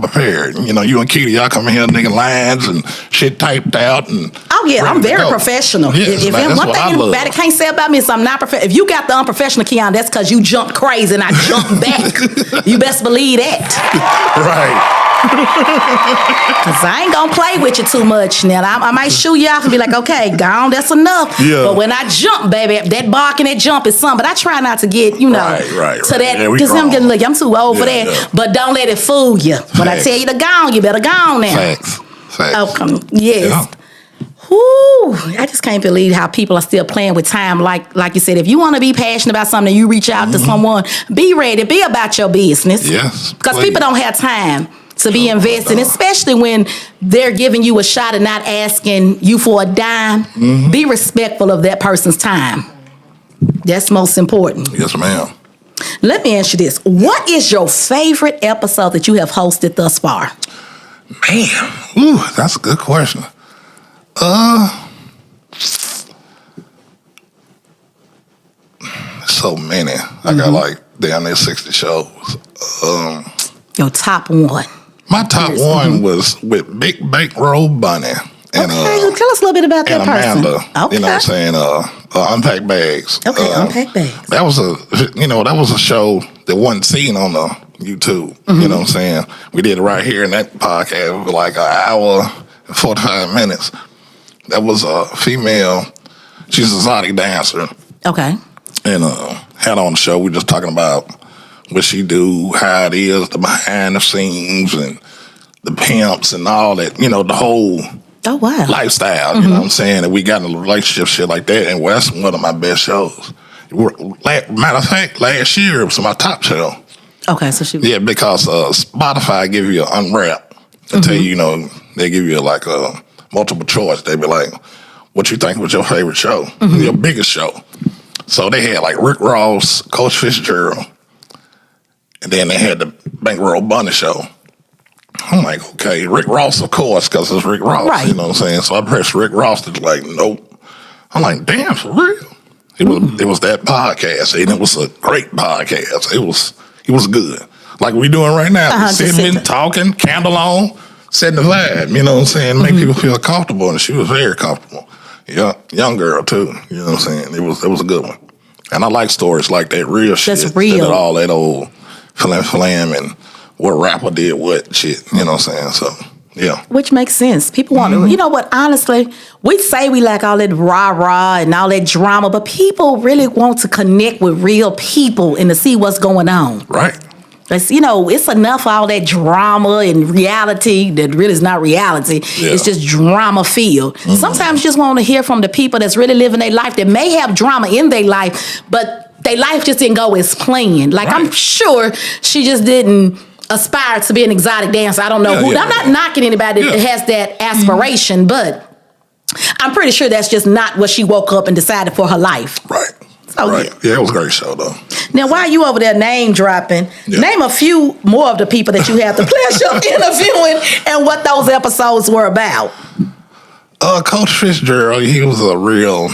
prepared. You know, you and Keita, y'all come in here nigga lines and shit typed out and. Oh yeah, I'm very professional. Yes, if man, one thing anybody can't say about me is I'm not professional. If you got the unprofessional Keon, that's because you jumped crazy and I jumped back. You best believe that. Right. Cause I ain't gonna play with you too much. Now I might shoot you off and be like, okay, gone, that's enough. Yeah. But when I jump, baby, that bark and that jump is something. But I try not to get, to that. Because I'm too old for that. Yeah. But don't let it fool you. When I tell you to gone, you better gone now. Facts. Okay. Yes. Yeah. Whoo, I just can't believe how people are still playing with time. Like you said, if you want to be passionate about something, you reach out to someone, be ready, be about your business. Yes. Because people don't have time to be investing, especially when they're giving you a shot and not asking you for a dime. Be respectful of that person's time. That's most important. Yes, ma'am. Let me ask you this. What is your favorite episode that you have hosted thus far? Man, that's a good question. So many. I got like down there 60 shows. Your top one. My top one was with Big Bankroll Bunny. And, tell us a little bit about that person. Amanda, you know what I'm saying? Unpack Bags. Okay, Unpack Bags. That was a show that wasn't seen on the YouTube. You know what I'm saying? We did it right here in that podcast for like an hour and 45 minutes. That was a female. She's a exotic dancer. Okay. And had on the show. We just talking about what she do, how it is, the behind the scenes, and the pimps and all that. You know, the whole lifestyle. You know what I'm saying? And we got in a relationship, shit like that. And that's one of my best shows. Matter of fact, last year it was my top show. Okay, so she because Spotify give you an unwrap. They tell you, they give you like a multiple choice. They be like, what you think was your favorite show? Your biggest show. So they had like Rick Ross, Coach Fitzgerald, and then they had the Bankroll Bunny show. I'm like, okay, Rick Ross, of course, because it's Rick Ross. Right. You know what I'm saying? So I pressed Rick Ross to like, nope. I'm like, damn, for real? It was that podcast, and it was a great podcast. It was good. Like we doing right now. Sitting, talking, candle on, setting the vibe, you know what I'm saying? Make people feel comfortable, and she was very comfortable. Yeah, young girl too, you know what I'm saying? It was a good one. And I like stories like that, real shit. That's real. Instead of all that old flam and what rapper did what shit, you know what I'm saying? So, yeah. Which makes sense. People want to, you know what, honestly, we say we like all that rah-rah and all that drama, but people really want to connect with real people and to see what's going on. Right. It's, it's enough of all that drama and reality that really is not reality. Yeah. It's just drama filled. Sometimes you just want to hear from the people that's really living their life that may have drama in their life, but their life just didn't go as planned. Like, I'm sure she just didn't aspire to be an exotic dancer. I don't know who. I'm not knocking anybody that has that aspiration, but I'm pretty sure that's just not what she woke up and decided for her life. Right. Yeah, it was a great show, though. Now, while you over there name dropping, name a few more of the people that you have the pleasure of interviewing and what those episodes were about. Coach Fitzgerald, he was a real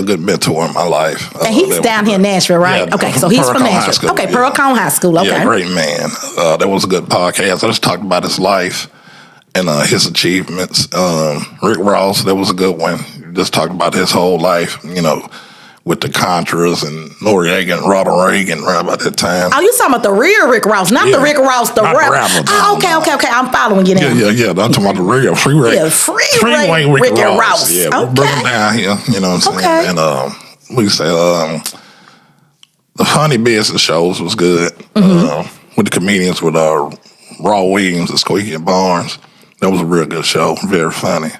good mentor in my life. And he's down here in Nashville, right? Yeah, okay, so he's from Nashville. School, okay, Pearl Cone High School. Okay, yeah, great man. That was a good podcast. I just talked about his life and his achievements. Rick Ross, that was a good one. Just talked about his whole life, with the Contras and Noriega and Ronald Reagan right about that time. Oh, you talking about the real Rick Ross, not the Rick Ross, the rapper. Oh, okay. I'm following you now. Yeah. I'm talking about the real freeway. Yeah, freeway Rick Ross. Yeah, we'll bring him down here, you know what I'm saying? And we say the Funny Business shows was good with the comedians with Raw Williams and Squeaky and Barnes. That was a real good show, very funny.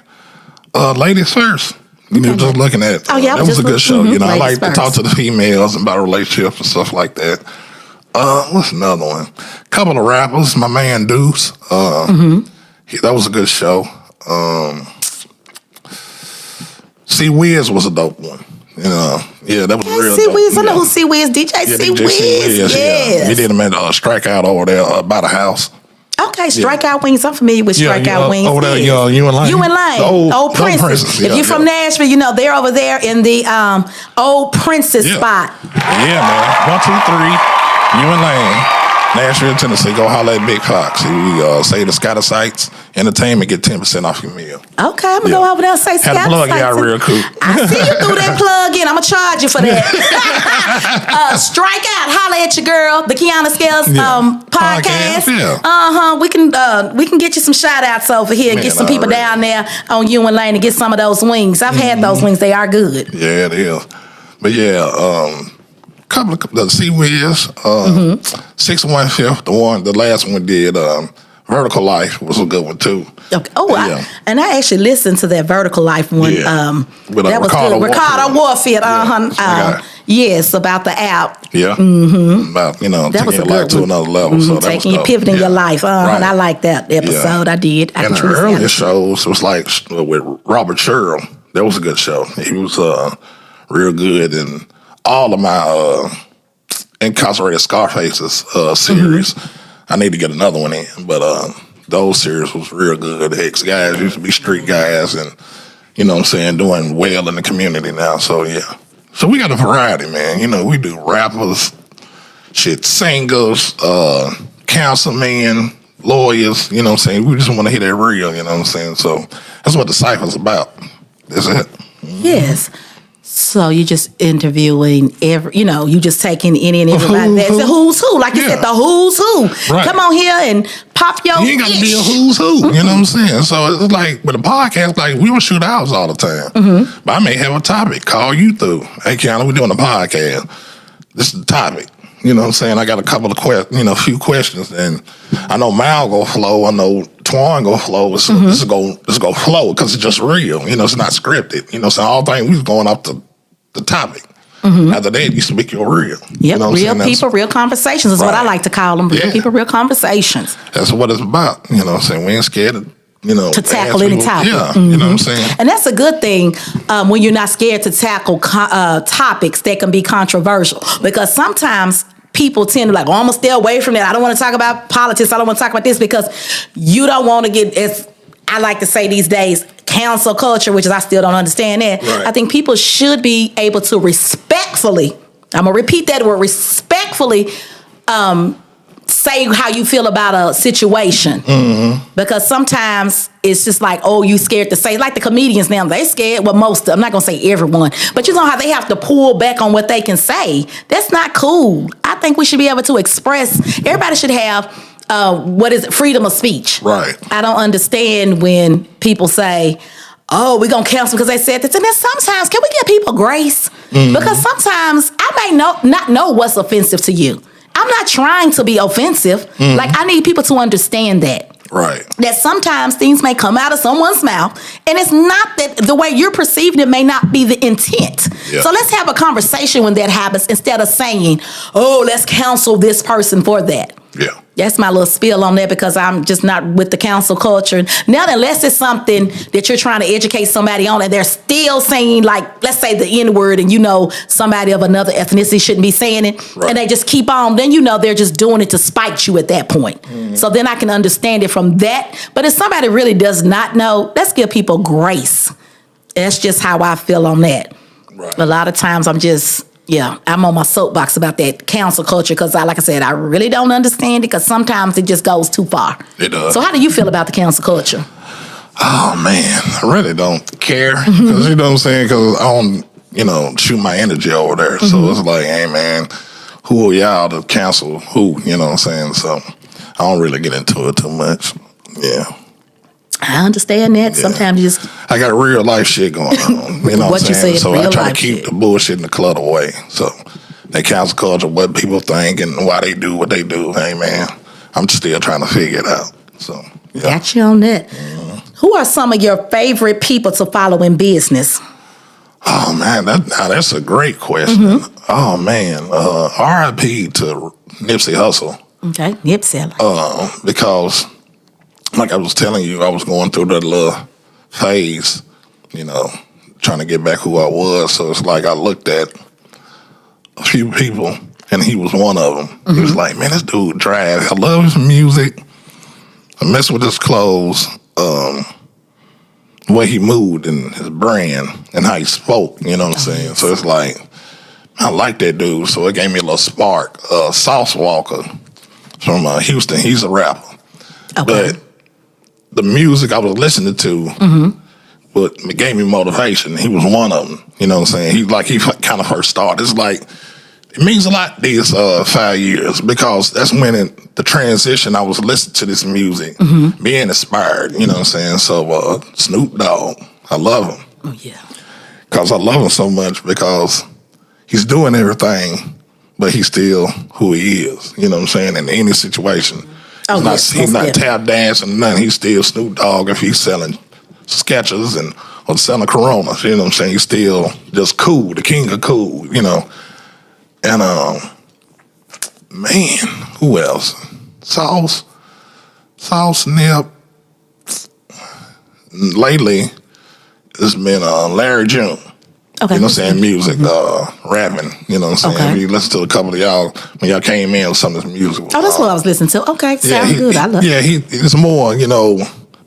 Ladies First. Just looking at that was a good show. I like to talk to the females about relationships and stuff like that. What's another one? A couple of rappers. My man Deuce. That was a good show. C Wiz was a dope one. That was real. C Wiz, I know who C Wiz, DJ C Wiz. Yeah. We did him at Strikeout over there by the house. Okay, Strikeout Wings. I'm familiar with Strikeout Wings. Over there, you and Lane. You and Lane. Old Princess. If you're from Nashville, they're over there in the Old Princess spot. Yeah, man. 1, 2, 3. You and Lane. Nashville, Tennessee. Go holler at Big Fox. We say the Scatta Sites Entertainment, get 10% off your meal. Okay, I'm going to go over there and say Scatta Had to plug Sites. y'all real cool. I see you threw that plug in. I'm going to charge you for that. Strike out. Holla at your girl, the Kiana Scales podcast. Yeah. We can get you some shout outs over here. Man, get some people down there on Ewing Lane and get some of those wings. I've had those wings. They are good. Yeah, it is. But yeah, couple of the C-Wiz, 615th, the last one we did, Vertical Life was a good one too. Okay. Oh, yeah. I actually listened to that Vertical Life one. Yeah. That was good. Ricardo Warfield. Yes, about the app. Yeah. About, that taking your life to another level. So that taking you pivoting your life. Right. I like that episode. I did. And the earlier shows, it was like with Robert Sherrill. That was a good show. He was real good, and all of my Incarcerated Scarfaces series. I need to get another one in, but those series was real good. The ex-guys used to be street guys and, doing well in the community now. So, yeah. So we got a variety, man. We do rappers, singers, councilmen, lawyers, We just want to hear that real, So that's what the Cypher's about. That's it. Yes. So you just interviewing you just taking any and everybody. That's a who's who. Like you said, the who's who. Right. Come on here and pop your You ain't got to be a who's who. You know what I'm saying? So it's like, with a podcast, like, we don't shoot ours all the time. But I may have a topic, call you through. Hey, Kiana, we're doing a podcast. This is the topic. You know what I'm saying? I got a couple of few questions, and I know Mal go flow. I know Twan go flow. So this is go flow because it's just real. It's not scripted. So all things we was going off the topic. After that, you speak your real. Yep, real people, real conversations is what I like to call them. Real people, real conversations. That's what it's about. We ain't scared of to tackle any topic. Yeah, you know what I'm saying? And that's a good thing when you're not scared to tackle topics that can be controversial. Because sometimes people tend to I'm going to stay away from that. I don't want to talk about politics. I don't want to talk about this because you don't want to get, as I like to say these days, cancel culture, which is I still don't understand that. Right. I think people should be able to respectfully, I'm going to repeat that word, respectfully say how you feel about a situation. Because sometimes it's just like, oh, you scared to say, like the comedians now, they scared. Well, I'm not going to say everyone, but you know how they have to pull back on what they can say. That's not cool. I think we should be able to express, everybody should have, freedom of speech. Right. I don't understand when people say, oh, we're going to cancel because they said this. And then sometimes, can we give people grace? Because sometimes I may not know what's offensive to you. I'm not trying to be offensive. Like, I need people to understand that. Right. That sometimes things may come out of someone's mouth, and it's not that the way you're perceiving it may not be the intent. Yeah. So let's have a conversation when that happens instead of saying, oh, let's counsel this person for that. Yeah. That's my little spiel on that because I'm just not with the council culture. Now, unless it's something that you're trying to educate somebody on and they're still saying, like, let's say the N-word and somebody of another ethnicity shouldn't be saying it, and they just keep on, then they're just doing it to spite you at that point. So then I can understand it from that. But if somebody really does not know, let's give people grace. That's just how I feel on that. Right. A lot of times I'm on my soapbox about that council culture because, like I said, I really don't understand it because sometimes it just goes too far. It does. So how do you feel about the council culture? Oh, man, I really don't care because, you know what I'm saying, because I don't, shoot my energy over there. So it's like, hey, man, who are y'all to cancel who, you know what I'm saying? So I don't really get into it too much. Yeah. I understand that. Yeah. Sometimes I got real life shit going on. You know what I'm saying? So I try to keep the bullshit and the clutter away. So they cancel culture, what people think and why they do what they do. Hey, man, I'm still trying to figure it out. So yeah. Got you on that. Who are some of your favorite people to follow in business? Oh, man, that's a great question. Oh, man, R.I.P. to Nipsey Hussle. Okay, Nipsey. Because, like I was telling you, I was going through that little phase, trying to get back who I was. So it's like I looked at a few people, and he was one of them. He was like, man, this dude drives. I love his music. I mess with his clothes, the way he moved and his brand and how he spoke, you know what I'm saying? So it's like, I like that dude. So it gave me a little spark. Sauce Walker from Houston. He's a rapper. Okay. But the music I was listening to what gave me motivation. He was one of them. You know what I'm saying? He kind of first started. It's like, it means a lot these 5 years because that's when the transition, I was listening to this music, being inspired, you know what I'm saying? So Snoop Dogg, I love him. Oh, yeah. Because I love him so much because he's doing everything, but he's still who he is, you know what I'm saying, in any situation. He's not tap dancing, nothing. He's still Snoop Dogg if he's selling Skechers or selling Coronas, you know what I'm saying? He's still just cool, the king of cool, you know. And, man, who else? Sauce Nip. Lately, it's been Larry June. Okay. You know what I'm saying? Music, rapping, you know what I'm saying? Okay. If you listen to a couple of y'all, when y'all came in with some of this music. Oh, that's what I was listening to. Okay, sounds good. I love it. Yeah, it's more, you know,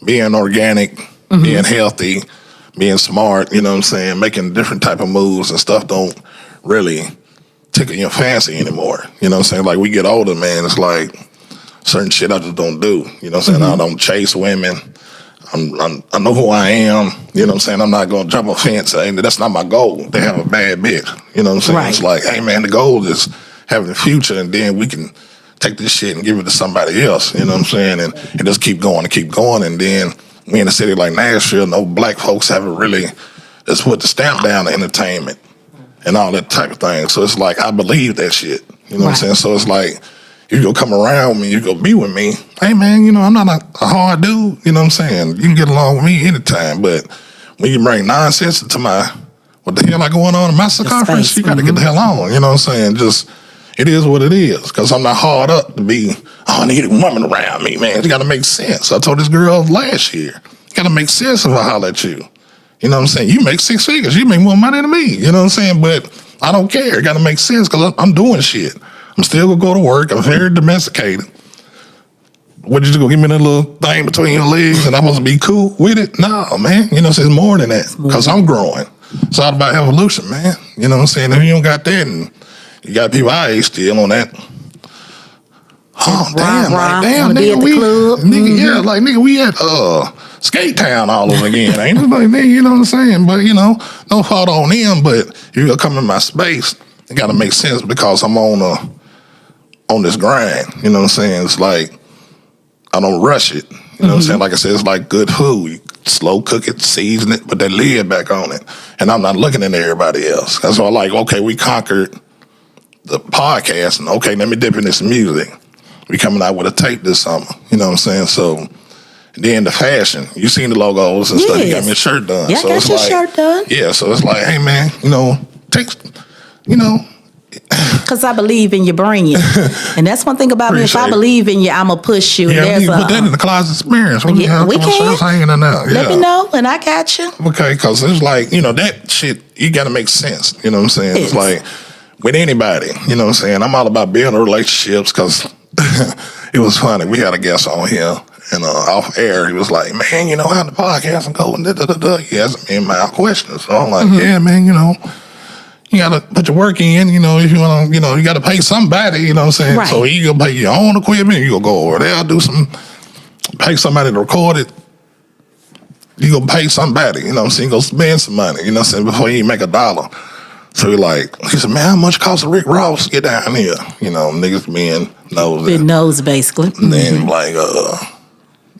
being organic, being healthy, being smart, you know what I'm saying? Making different type of moves and stuff don't really tickle your fancy anymore. You know what I'm saying? Like, we get older, man, it's like certain shit I just don't do. You know what I'm saying? I don't chase women. I know who I am. You know what I'm saying? I'm not going to jump a fence. That's not my goal, to have a bad bitch. You know what I'm saying? Right. It's like, hey, man, the goal is having a future, and then we can take this shit and give it to somebody else. You know what I'm saying? And just keep going and keep going. And then we in a city like Nashville, no black folks haven't really just put the stamp down on entertainment and all that type of thing. So it's like, I believe that shit. You know what I'm saying? So it's like, you go come around with me, you go be with me. Hey, man, you know, I'm not a hard dude. You know what I'm saying? You can get along with me anytime. But when you bring nonsense into what the hell I going on in my circumference, you got to get the hell on. You know what I'm saying? Just, it is what it is. Because I'm not hard up to be, I need a woman around me, man. It got to make sense. I told this girl last year, it got to make sense if I holler at you. You know what I'm saying? You make 6 figures. You make more money than me. You know what I'm saying? But I don't care. It got to make sense because I'm doing shit. I'm still going to go to work. I'm very domesticated. What, you just going to give me that little thing between your legs and I'm supposed to be cool with it? No, man. You know, it's more than that because I'm growing. It's all about evolution, man. You know what I'm saying? If you don't got that and you got people our age still on that. Oh, damn. Like, damn, nigga, yeah, like, nigga, we at Skate Town all over again. Ain't it? Like, nigga, you know what I'm saying? But, you know, no fault on them, but if you're going to come in my space, it got to make sense because I'm on this grind. You know what I'm saying? It's like, I don't rush it. You know what I'm saying? Like I said, it's like good food. You slow cook it, season it, put that lid back on it. And I'm not looking at everybody else. That's why, like, okay, we conquered the podcast, and okay, let me dip in this music. We coming out with a tape this summer. You know what I'm saying? So, then the fashion. You seen the logos and stuff. You got me a shirt done. Yeah, so I got it's your like, shirt done. Yeah, so it's like, hey, man, you know, because I believe in your brand. And that's one thing about me. If I believe in you, I'm going to push you. Yeah, we put that in the closet experience. We can. Hanging in there. Let me know, and I got you. Okay, because it's like, you know, that shit, you got to make sense. You know what I'm saying? It's like, with anybody, you know what I'm saying? I'm all about building relationships because it was funny. We had a guest on here, and off air, he was like, man, you know how the podcast and go and da-da-da-da. He asked me my questions. So I'm like, yeah, man, you know, you got to put your work in, you know, if you want to, you know, you got to pay somebody, you know what I'm saying? Right. So you going to pay your own equipment, you going to go over there, pay somebody to record it. You going to pay somebody, you know what I'm saying? You go spend some money, you know what I'm saying, before you make a dollar. So he said, man, how much cost a Rick Ross to get down here? You know, niggas being nosy. Big nose, basically. And then, like,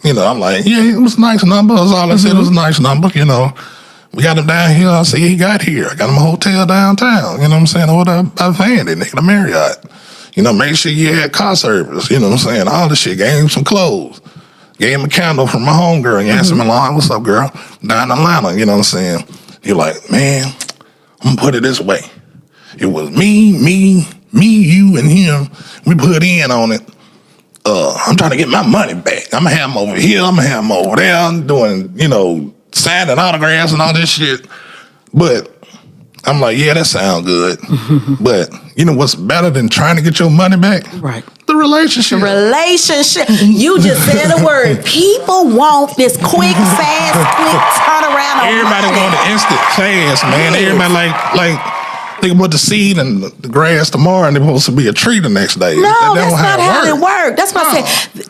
you know, I'm like, yeah, it was a nice number. That's all I said. It was a nice number, you know. We got him down here. I said, he got here. I got him a hotel downtown. You know what I'm saying? Over there by Vandy, nigga, the Marriott. You know, make sure you had car service. You know what I'm saying? All this shit. Gave him some clothes. Gave him a candle from my homegirl. And asked him along, what's up, girl? Down in Atlanta. You know what I'm saying? You're like, man, I'm going to put it this way. It was me, you, and him. We put in on it. I'm trying to get my money back. I'm going to have him over here. I'm going to have him over there. I'm doing, you know, signing autographs and all this shit. But I'm like, yeah, that sounds good. But you know what's better than trying to get your money back? Right. The relationship. You just said a word. People want this quick, fast, quick turnaround. Everybody want the instant fast, man. Yes. Everybody like Nigga put the seed in the grass tomorrow and it's supposed to be a tree the next day. No, that's not how it works. That's what I said.